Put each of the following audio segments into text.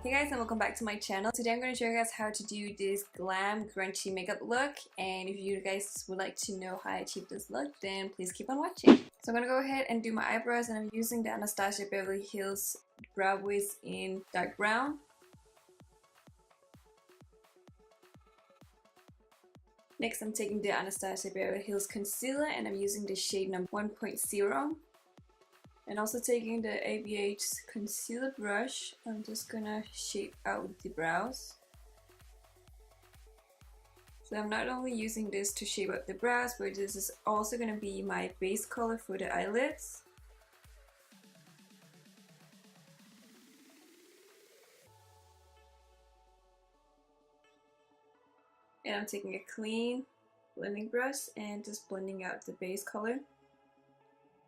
Hey guys, and welcome back to my channel. Today I'm going to show you guys how to do this glam grungy makeup look, and if you guys would like to know how I achieve this look, then please keep on watching. So I'm going to go ahead and do my eyebrows, and I'm using the Anastasia Beverly Hills Brow Wiz in dark brown. Next I'm taking the Anastasia Beverly Hills concealer, and I'm using the shade number 1.0. And also taking the ABH concealer brush, I'm just gonna shape out the brows. So I'm not only using this to shape out the brows, but this is also gonna be my base color for the eyelids. And I'm taking a clean blending brush and just blending out the base color.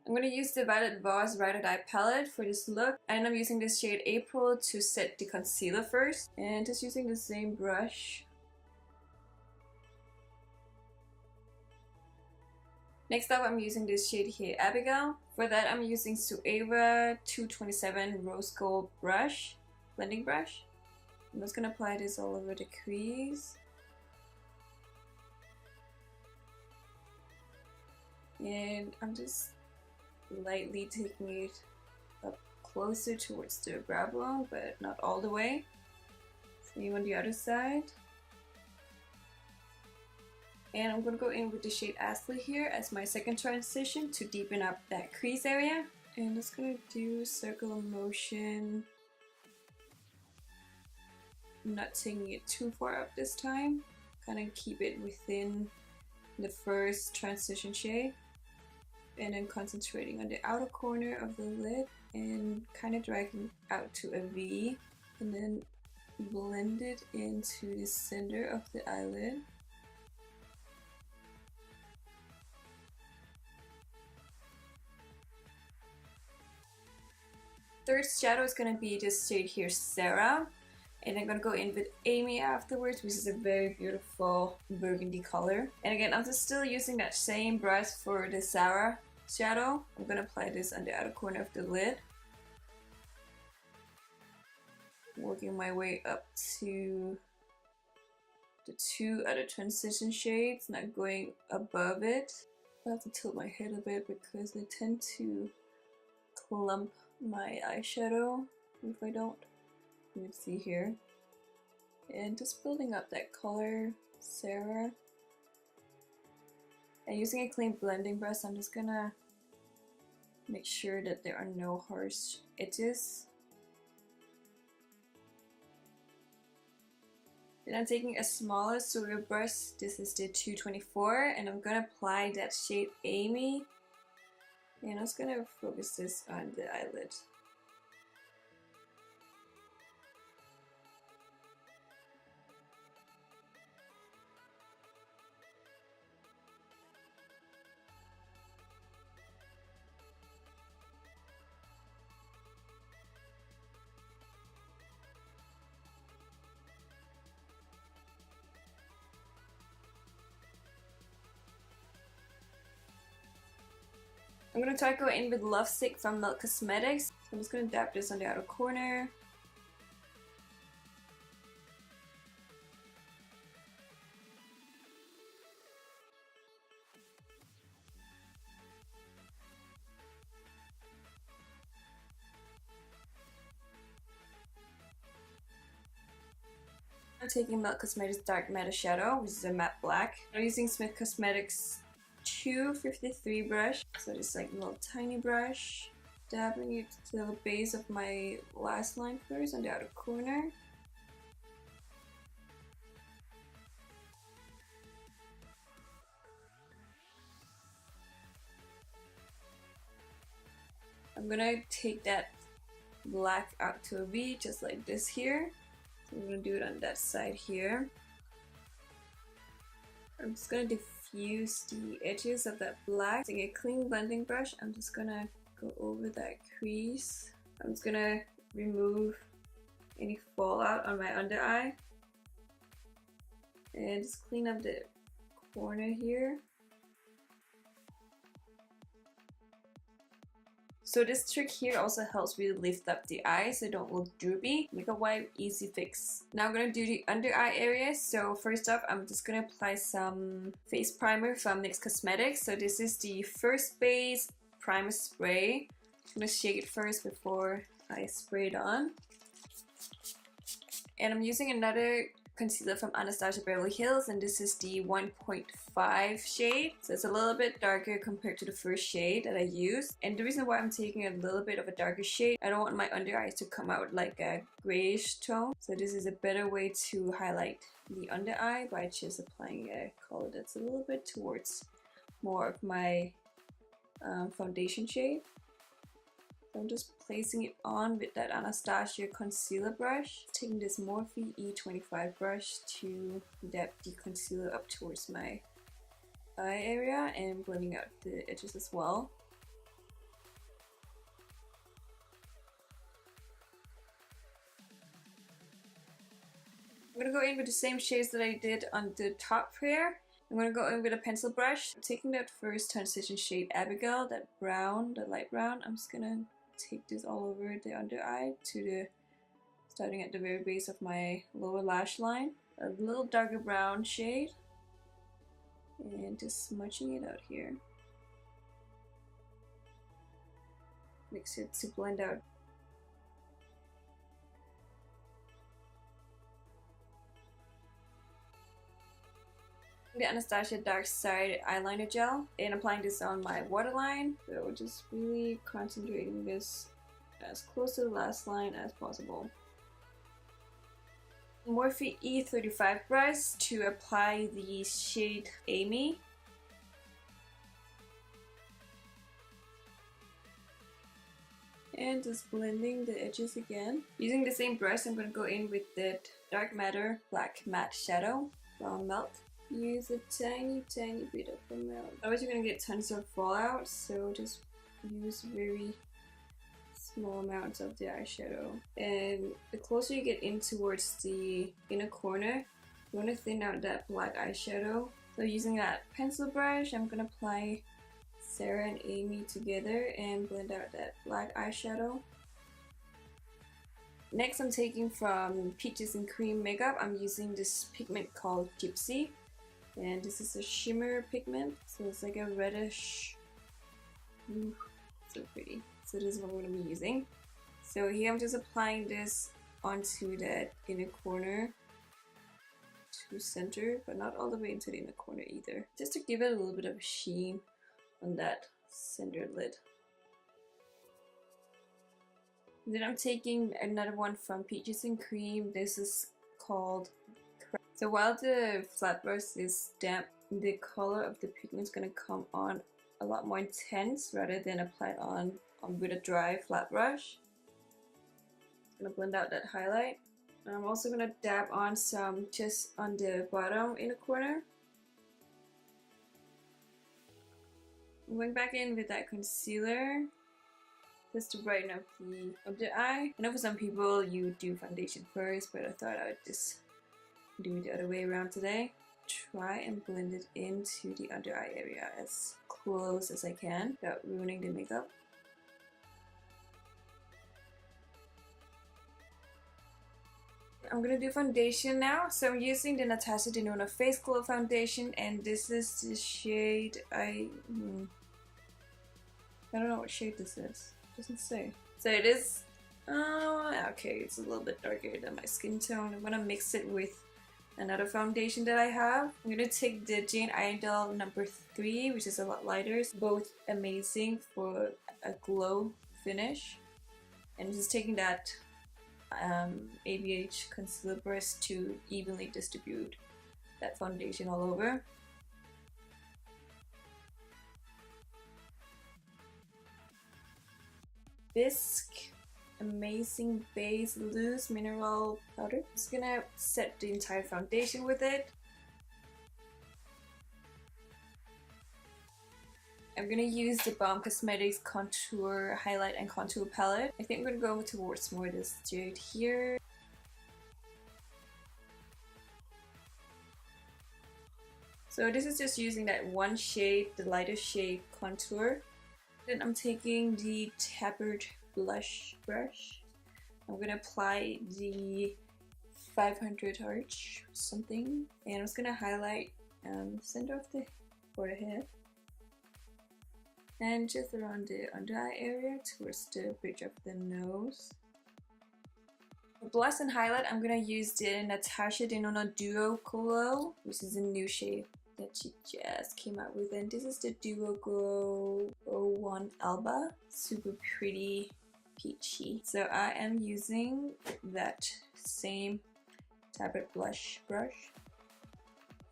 I'm going to use the Violet Voss Right Eye palette for this look, and I'm using this shade April to set the concealer first, and just using the same brush. Next up I'm using this shade here, Abigail. For that I'm using Sueva 227 Rose Gold brush, blending brush. I'm just going to apply this all over the crease. And I'm just lightly taking it up closer towards the brow bone, but not all the way. Same on the other side. And I'm going to go in with the shade Astley here as my second transition to deepen up that crease area. And just going to do circular motion. I'm not taking it too far up this time. Kind of keep it within the first transition shade. And then concentrating on the outer corner of the lid and kind of dragging out to a V, and then blend it into the center of the eyelid. Third shadow is going to be this shade here, Sarah, and I'm going to go in with Amy afterwards, which is a very beautiful burgundy color. And again, I'm just still using that same brush for the Sarah shadow. I'm going to apply this on the outer corner of the lid. Working my way up to the two other transition shades, not going above it. I have to tilt my head a bit because I tend to clump my eyeshadow if I don't. You can see here. And just building up that color, Sarah. And using a clean blending brush, I'm just gonna make sure that there are no harsh edges. Then I'm taking a smaller Surreal brush, this is the 224, and I'm gonna apply that shade Amy. And I'm just gonna focus this on the eyelid. I'm going to try to go in with Lovesick from Milk Cosmetics. So I'm just going to dab this on the outer corner. I'm taking Milk Cosmetics Dark Matte Shadow, which is a matte black. I'm using Smith Cosmetics 253 brush, so just like a little tiny brush, dabbing it to the base of my last line first on the outer corner. I'm gonna take that black out to a V just like this here. So I'm gonna do it on that side here. I'm just gonna diffuse the edges of that black. Using a clean blending brush, I'm just gonna go over that crease. I'm just gonna remove any fallout on my under eye. And just clean up the corner here. So this trick here also helps me lift up the eyes so they don't look droopy. Makeup wipe, easy fix. Now I'm gonna do the under eye area. So first up, I'm just gonna apply some face primer from NYX Cosmetics. So this is the First Base Primer Spray. I'm gonna shake it first before I spray it on. And I'm using another concealer from Anastasia Beverly Hills, and this is the 1.5 shade. So it's a little bit darker compared to the first shade that I used. And the reason why I'm taking a little bit of a darker shade, I don't want my under eyes to come out like a grayish tone. So this is a better way to highlight the under eye by just applying a color that's a little bit towards more of my foundation shade. So I'm just placing it on with that Anastasia concealer brush. Taking this Morphe E25 brush to dab the concealer up towards my eye area and blending out the edges as well. I'm gonna go in with the same shades that I did on the top here. I'm gonna go in with a pencil brush. Taking that first transition shade Abigail, that brown, the light brown, I'm just gonna take this all over the under eye to the starting at the very base of my lower lash line. A little darker brown shade and just smudging it out here. Mix it to blend out. The Anastasia Dark Side eyeliner gel and applying this on my waterline. So just really concentrating this as close to the last line as possible. Morphe E35 brush to apply the shade Amy. And just blending the edges again. Using the same brush, I'm going to go in with that Dark Matter Black Matte Shadow from Melt. Use a tiny bit of the melt. Otherwise you're going to get tons of fallout, so just use very small amounts of the eyeshadow. And the closer you get in towards the inner corner, you want to thin out that black eyeshadow. So using that pencil brush, I'm going to apply Sarah and Amy together and blend out that black eyeshadow. Next, I'm taking from Peaches and Cream makeup. I'm using this pigment called Gypsy. And this is a shimmer pigment, so it's like a reddish. Ooh, so pretty. So this is what I'm going to be using. So here I'm just applying this onto that inner corner to center, but not all the way into the inner corner either. Just to give it a little bit of a sheen on that center lid. And then I'm taking another one from Peaches and Cream. This is called. So while the flat brush is damp, the color of the pigment is going to come on a lot more intense rather than applied on with a dry flat brush. I'm going to blend out that highlight. And I'm also going to dab on some just on the bottom inner corner. I'm going back in with that concealer just to brighten up the under eye. I know for some people you do foundation first, but I thought I would just do it the other way around today. Try and blend it into the under eye area as close as I can without ruining the makeup. I'm gonna do foundation now. So I'm using the Natasha Denona Face Glow Foundation, and this is the shade I don't know what shade this is. It doesn't say. So it is. Okay, it's a little bit darker than my skin tone. I'm gonna mix it with another foundation that I have. I'm gonna take the Jane Iredale number 3, which is a lot lighter. It's both amazing for a glow finish. And just taking that ABH concealer brush to evenly distribute that foundation all over. Bisque Amazing Base Loose Mineral Powder. Just gonna set the entire foundation with it. I'm gonna use the Balm Cosmetics Contour Highlight and Contour Palette. I think I'm gonna go towards more this shade here. So this is just using that one shade, the lighter shade contour. Then I'm taking the tapered blush brush. I'm gonna apply the 500 arch something, and I'm just gonna highlight center of the forehead and just around the under eye area towards the bridge of the nose. For blush and highlight, I'm gonna use the Natascha Denona Duo Glow, which is a new shade that she just came out with, and this is the Duo Glow 01 Alba. Super pretty, peachy. So I am using that same tapered blush brush,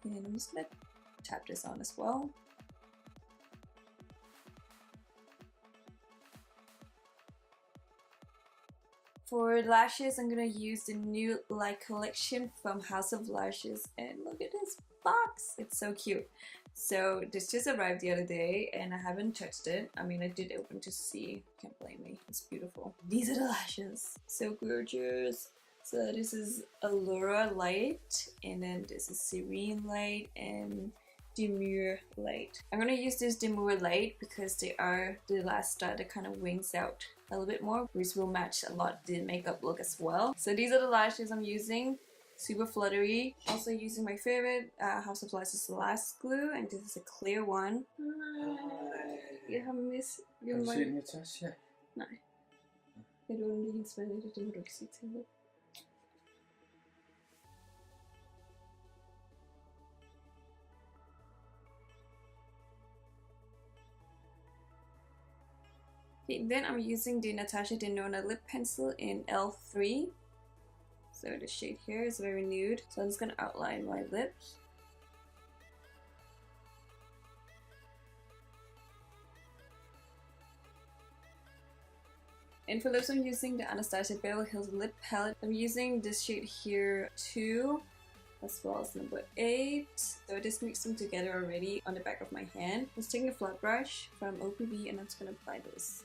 and I'm just gonna tap this on as well. For lashes, I'm gonna use the new Lite collection from House of Lashes, and look at this box, it's so cute. So this just arrived the other day and I haven't touched it. I mean, I did open to see, can't blame me, it's beautiful. These are the lashes, so gorgeous. So this is Allura Light, and then this is Serene Light and Demure Light. I'm gonna use this Demure Light because they are the last start that kind of wings out a little bit more, which will match a lot the makeup look as well. So these are the lashes I'm using. Super fluttery. Also using my favorite House of Lashes Lash glue, and this is a clear one. Jag har miss... Kan du se Natasha? Nej. Är du under inspelet? Det var också till. Okay, then I'm using the Natasha Denona lip pencil in L3. So the shade here is very nude. So I'm just gonna outline my lips. And for lips, I'm using the Anastasia Beverly Hills lip palette. I'm using this shade here too, as well as number 8. So I just mixed them together already on the back of my hand. I'm just taking a flat brush from OPB and I'm just gonna apply this.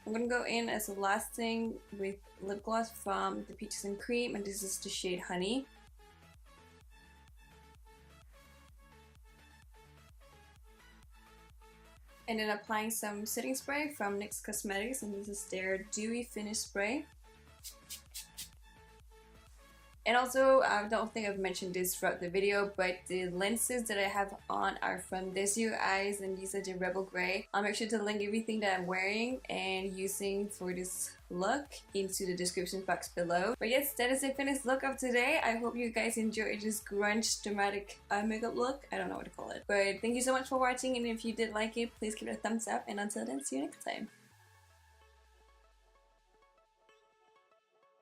I'm gonna go in as the last thing with lip gloss from the Peaches and Cream, and this is the shade Hunny. And then applying some setting spray from NYX Cosmetics, and this is their Dewy Finish Spray. And also, I don't think I've mentioned this throughout the video, but the lenses that I have on are from Desio Eyes, and these are the Rebel Grey. I'll make sure to link everything that I'm wearing and using for this look into the description box below. But yes, that is the finished look of today. I hope you guys enjoyed this grunge dramatic eye makeup look. I don't know what to call it. But thank you so much for watching, and if you did like it, please give it a thumbs up, and until then, see you next time.